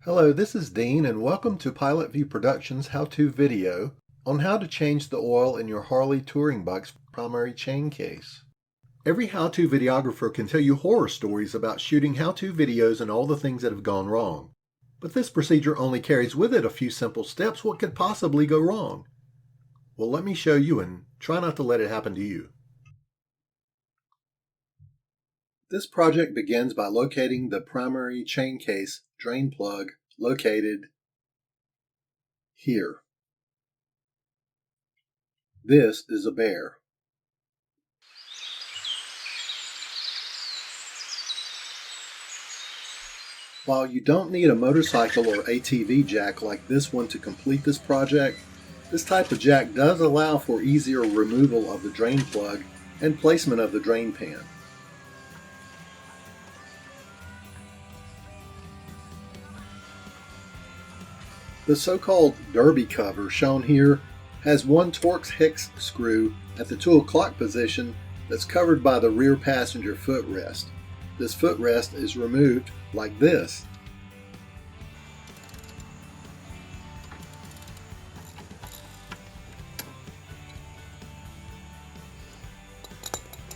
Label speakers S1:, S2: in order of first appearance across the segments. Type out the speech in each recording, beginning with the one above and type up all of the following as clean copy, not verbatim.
S1: Hello, this is Dean and welcome to Pilot View Productions how-to video on how to change the oil in your Harley touring bike's primary chain case. Every how-to videographer can tell you horror stories about shooting how-to videos and all the things that have gone wrong. But this procedure only carries with it a few simple steps. What could possibly go wrong? Well, let me show you and try not to let it happen to you. This project begins by locating the primary chain case drain plug located here. This is a bear. While you don't need a motorcycle or ATV jack like this one to complete this project, this type of jack does allow for easier removal of the drain plug and placement of the drain pan. The so-called derby cover shown here has one Torx hex screw at the 2 o'clock position that's covered by the rear passenger footrest. This footrest is removed like this.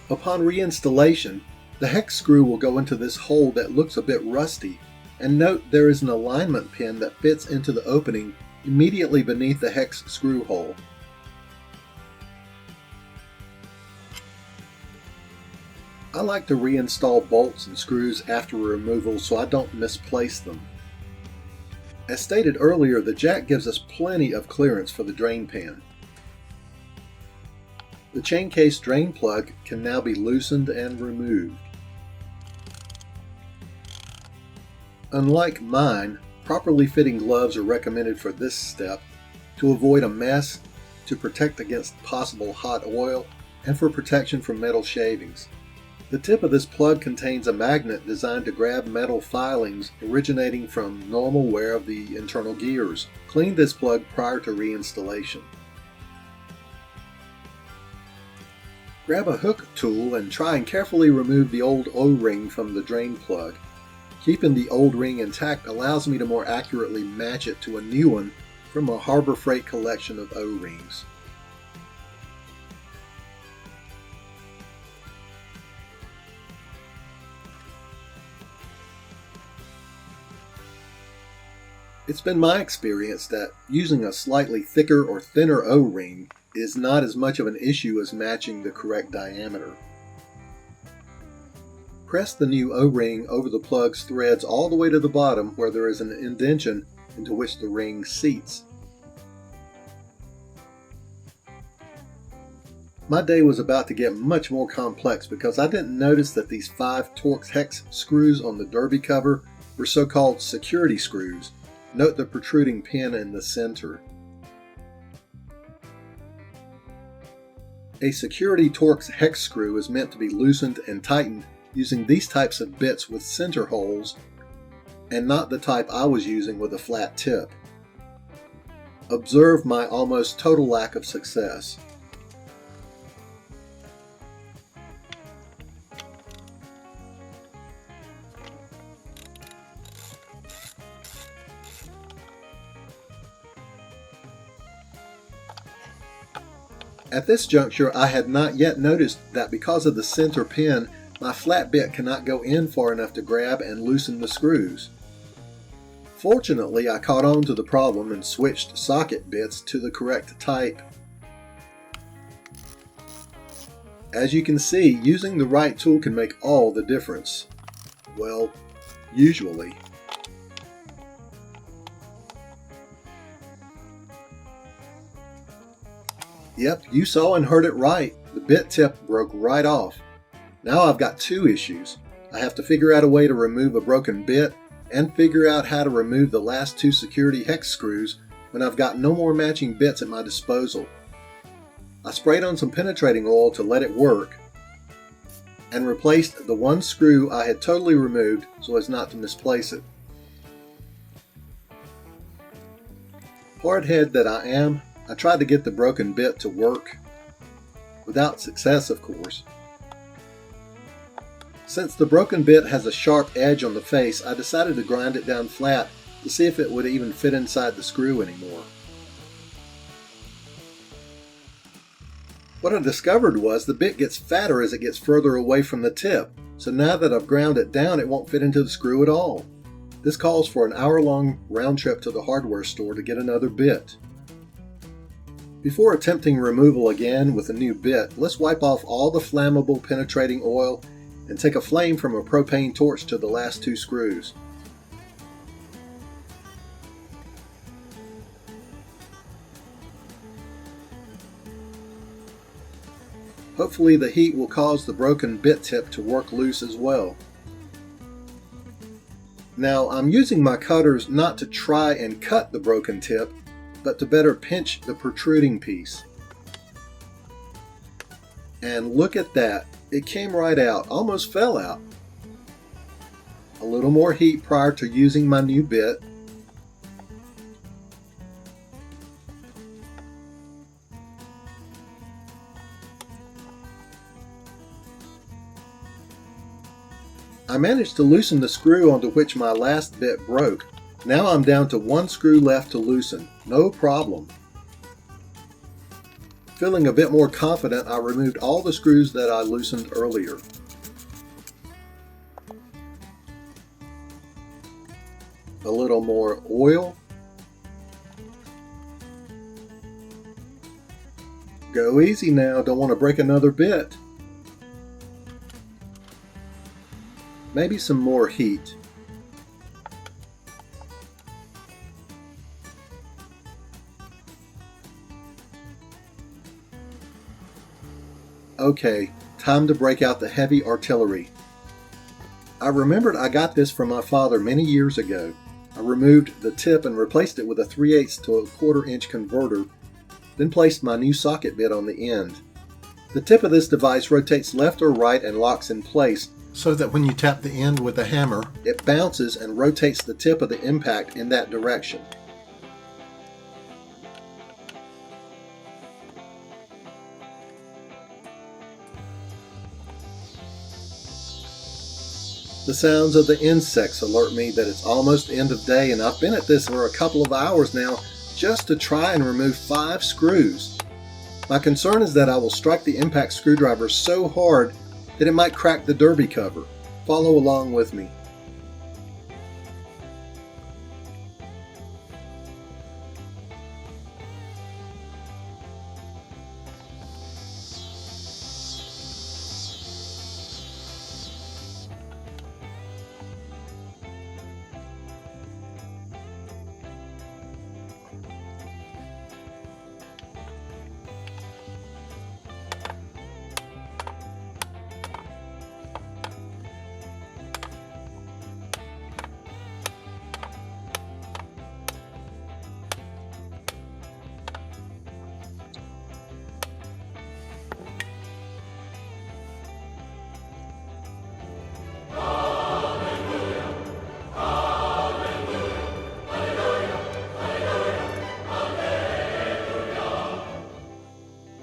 S1: Upon reinstallation, the hex screw will go into this hole that looks a bit rusty. And note there is an alignment pin that fits into the opening immediately beneath the hex screw hole. I like to reinstall bolts and screws after removal so I don't misplace them. As stated earlier, the jack gives us plenty of clearance for the drain pan. The chain case drain plug can now be loosened and removed. Unlike mine, properly fitting gloves are recommended for this step to avoid a mess, to protect against possible hot oil, and for protection from metal shavings. The tip of this plug contains a magnet designed to grab metal filings originating from normal wear of the internal gears. Clean this plug prior to reinstallation. Grab a hook tool and try and carefully remove the old O-ring from the drain plug. Keeping the old ring intact allows me to more accurately match it to a new one from a Harbor Freight collection of O-rings. It's been my experience that using a slightly thicker or thinner O-ring is not as much of an issue as matching the correct diameter. Press the new O-ring over the plug's threads all the way to the bottom where there is an indentation into which the ring seats. My day was about to get much more complex because I didn't notice that these 5 Torx hex screws on the derby cover were so-called security screws. Note the protruding pin in the center. A security Torx hex screw is meant to be loosened and tightened using these types of bits with center holes and not the type I was using with a flat tip. Observe my almost total lack of success. At this juncture, I had not yet noticed that because of the center pin, my flat bit cannot go in far enough to grab and loosen the screws. Fortunately, I caught on to the problem and switched socket bits to the correct type. As you can see, using the right tool can make all the difference. Well, usually. Yep, you saw and heard it right. The bit tip broke right off. Now I've got 2 issues. I have to figure out a way to remove a broken bit and figure out how to remove the last 2 security hex screws when I've got no more matching bits at my disposal. I sprayed on some penetrating oil to let it work and replaced the 1 screw I had totally removed so as not to misplace it. Hardhead that I am, I tried to get the broken bit to work, without success of course. Since the broken bit has a sharp edge on the face, I decided to grind it down flat to see if it would even fit inside the screw anymore. What I discovered was the bit gets fatter as it gets further away from the tip, so now that I've ground it down, it won't fit into the screw at all. This calls for an hour-long round trip to the hardware store to get another bit. Before attempting removal again with a new bit, let's wipe off all the flammable penetrating oil and take a flame from a propane torch to the last two screws. Hopefully the heat will cause the broken bit tip to work loose as well. Now I'm using my cutters not to try and cut the broken tip, but to better pinch the protruding piece. And look at that, it came right out, almost fell out. A little more heat prior to using my new bit. I managed to loosen the screw onto which my last bit broke. Now I'm down to one screw left to loosen. No problem. Feeling a bit more confident, I removed all the screws that I loosened earlier. A little more oil. Go easy now, don't want to break another bit. Maybe some more heat. Okay, time to break out the heavy artillery. I remembered I got this from my father many years ago. I removed the tip and replaced it with a 3/8 to a 1/4 inch converter, then placed my new socket bit on the end. The tip of this device rotates left or right and locks in place, so that when you tap the end with a hammer, it bounces and rotates the tip of the impact in that direction. The sounds of the insects alert me that it's almost end of day, and I've been at this for a couple of hours now just to try and remove 5 screws. My concern is that I will strike the impact screwdriver so hard that it might crack the derby cover. Follow along with me.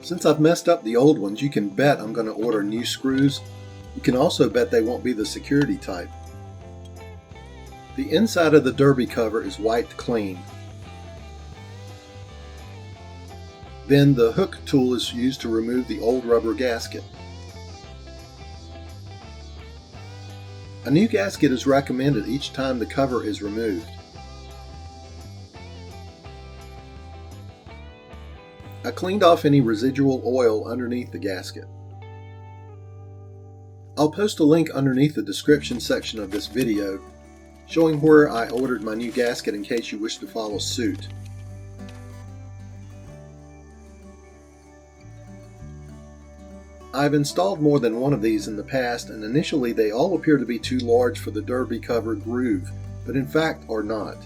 S1: Since I've messed up the old ones, you can bet I'm going to order new screws. You can also bet they won't be the security type. The inside of the derby cover is wiped clean. Then the hook tool is used to remove the old rubber gasket. A new gasket is recommended each time the cover is removed. I cleaned off any residual oil underneath the gasket. I'll post a link underneath the description section of this video showing where I ordered my new gasket in case you wish to follow suit. I've installed more than one of these in the past, and initially they all appear to be too large for the derby cover groove, but in fact are not.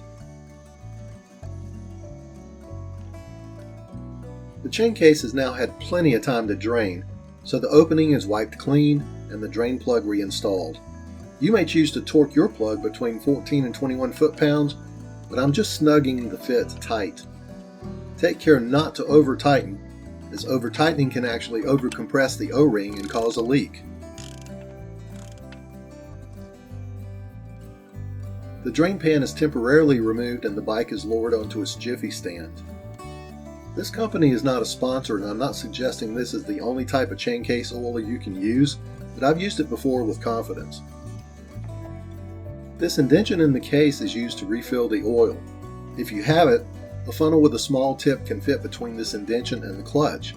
S1: The chain case has now had plenty of time to drain, so the opening is wiped clean and the drain plug reinstalled. You may choose to torque your plug between 14 and 21 foot-pounds, but I'm just snugging the fit tight. Take care not to over-tighten, as over-tightening can actually over-compress the O-ring and cause a leak. The drain pan is temporarily removed and the bike is lowered onto its jiffy stand. This company is not a sponsor, and I'm not suggesting this is the only type of Chaincase oil you can use, but I've used it before with confidence. This indention in the case is used to refill the oil. If you have it, a funnel with a small tip can fit between this indention and the clutch.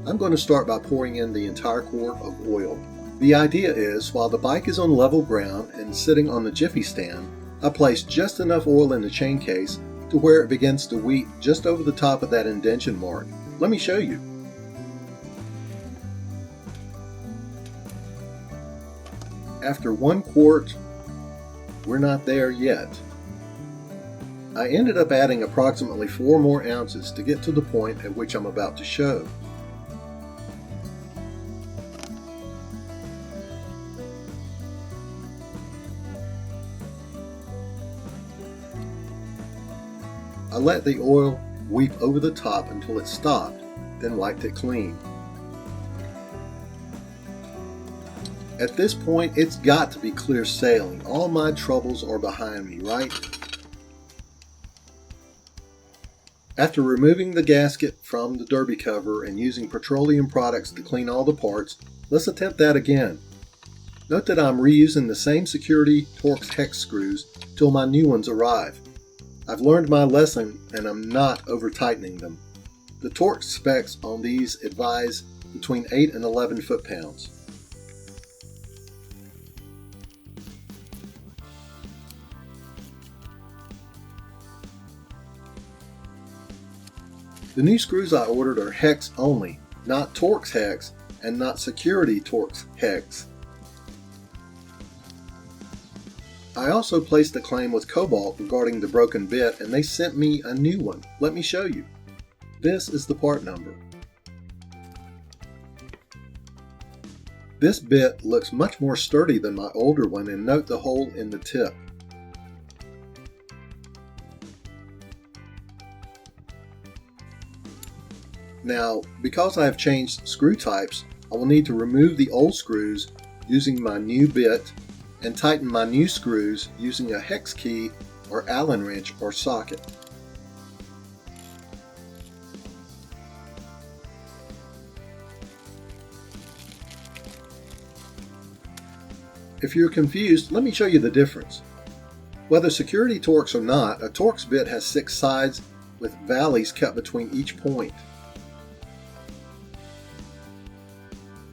S1: I'm going to start by pouring in the entire quart of oil. The idea is, while the bike is on level ground and sitting on the jiffy stand, I place just enough oil in the Chaincase to where it begins to weep just over the top of that indention mark. Let me show you. After 1 quart, we're not there yet. I ended up adding approximately 4 more ounces to get to the point at which I'm about to show. I let the oil weep over the top until it stopped, then wiped it clean. At this point, it's got to be clear sailing. All my troubles are behind me, right? After removing the gasket from the derby cover and using petroleum products to clean all the parts, let's attempt that again. Note that I'm reusing the same security Torx hex screws till my new ones arrive. I've learned my lesson and I'm not over tightening them. The torque specs on these advise between 8 and 11 foot-pounds. The new screws I ordered are hex only, not Torx hex and not security Torx hex. I also placed a claim with Kobalt regarding the broken bit, and they sent me a new one. Let me show you. This is the part number. This bit looks much more sturdy than my older one, and note the hole in the tip. Now, because I have changed screw types, I will need to remove the old screws using my new bit and tighten my new screws using a hex key or Allen wrench or socket. If you're confused, let me show you the difference. Whether security Torx or not, a Torx bit has 6 sides with valleys cut between each point.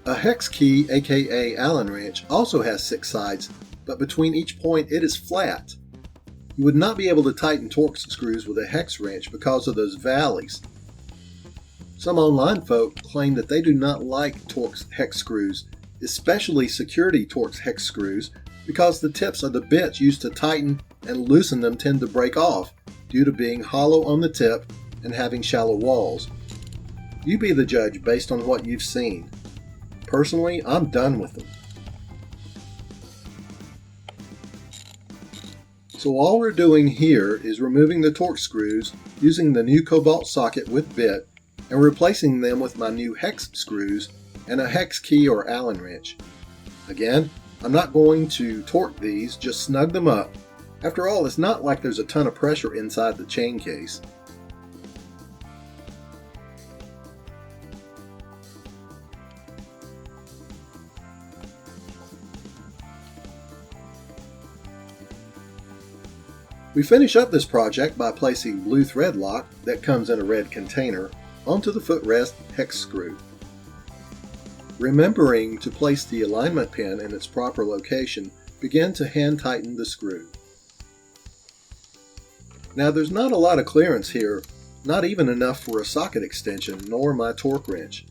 S1: A hex key, aka Allen wrench, also has 6 sides, but between each point it is flat. You would not be able to tighten Torx screws with a hex wrench because of those valleys. Some online folk claim that they do not like Torx hex screws, especially security Torx hex screws, because the tips of the bits used to tighten and loosen them tend to break off due to being hollow on the tip and having shallow walls. You be the judge based on what you've seen. Personally, I'm done with them. So all we're doing here is removing the Torx screws using the new Kobalt socket with bit and replacing them with my new hex screws and a hex key or Allen wrench. Again, I'm not going to torque these, just snug them up. After all, it's not like there's a ton of pressure inside the Chaincase. We finish up this project by placing blue thread lock that comes in a red container onto the footrest hex screw. Remembering to place the alignment pin in its proper location, begin to hand tighten the screw. Now there's not a lot of clearance here, not even enough for a socket extension nor my torque wrench.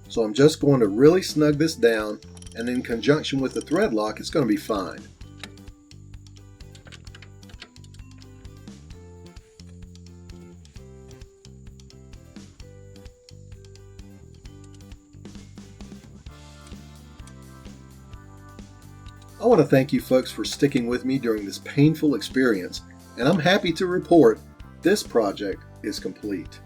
S1: So I'm just going to really snug this down, and in conjunction with the thread lock it's going to be fine. I want to thank you folks for sticking with me during this painful experience, and I'm happy to report this project is complete.